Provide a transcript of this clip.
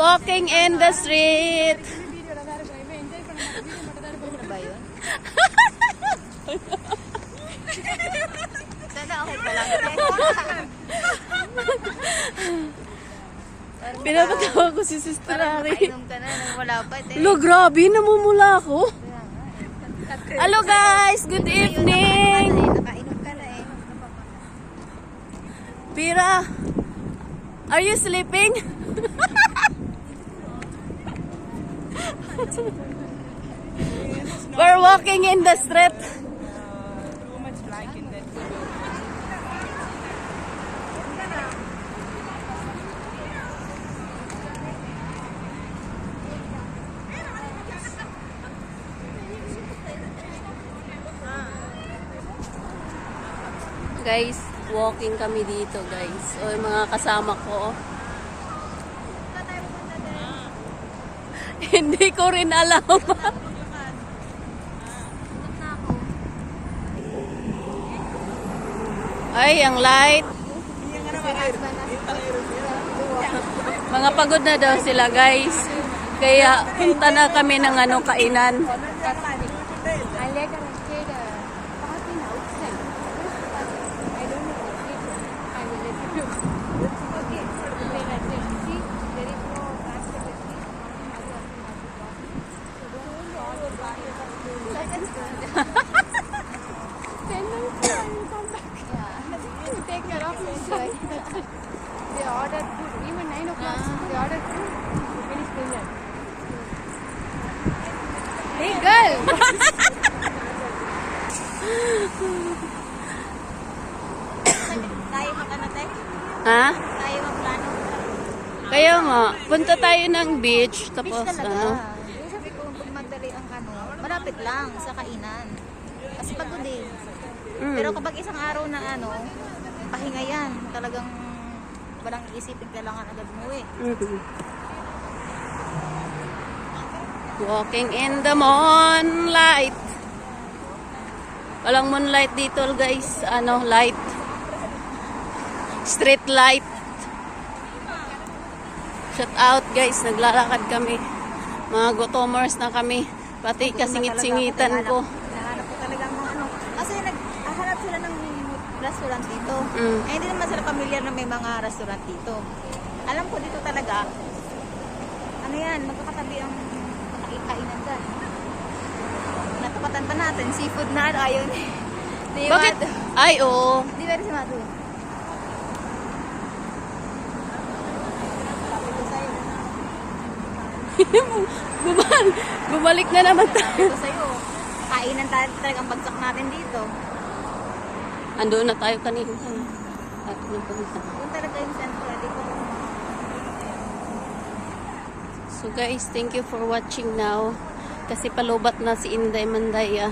walking in the street. Ano ba yun? Sana okay pa lang. Pinapatawa ko si Sister Ari. Nakainom ka na nang wala pa. Lo, grabe, namumula ako. Hello guys, good evening. Nakainom ka na eh. Pira, are you sleeping? We're walking in the street. Guys, walking kami dito, guys. O, yung mga kasama ko. Hindi ko rin alam. Ay, ang light. Mga pagod na daw sila, guys. Kaya punta na kami ng kainan. They ordered food, even 9 o'clock. They ordered food, finish dinner. Hey girl! Tayo magkanatay? Ha? Tayo magplano? Kaya nga, punta tayo ng beach. Tapos, Beach talaga. Sabi ko, pag magdali ang malapit lang sa kainan. Kasi pagod eh. Pero kapag isang araw na pahinga yan. Talagang walang iisipin, kailangan agad umuwi. Walking in the moonlight. Walang moonlight dito, guys. Light. Street light. Shout out, guys. Naglalakad kami. Mga gutomers na kami. Pati kasingit-singitan ko. Nahanap ko talaga ang kasi naghahanap sila ng restaurant dito. Eh, hindi naman sila familiar na may mga restaurant dito. Alam ko dito talaga, magkakatabi ang kainan dyan. Natapatan pa natin, seafood na ayaw ni Bakit? Ay, oo. Di ba rin si Matu? Sabi ko sa'yo. Bumalik na naman tayo. Sabi ko sa'yo, kainan talagang bagsak natin dito. Andoon na tayo kanina. At napunta. Kung talaga yung sentro, dito. So guys, thank you for watching now. Kasi palubat na si Inday Mandaya.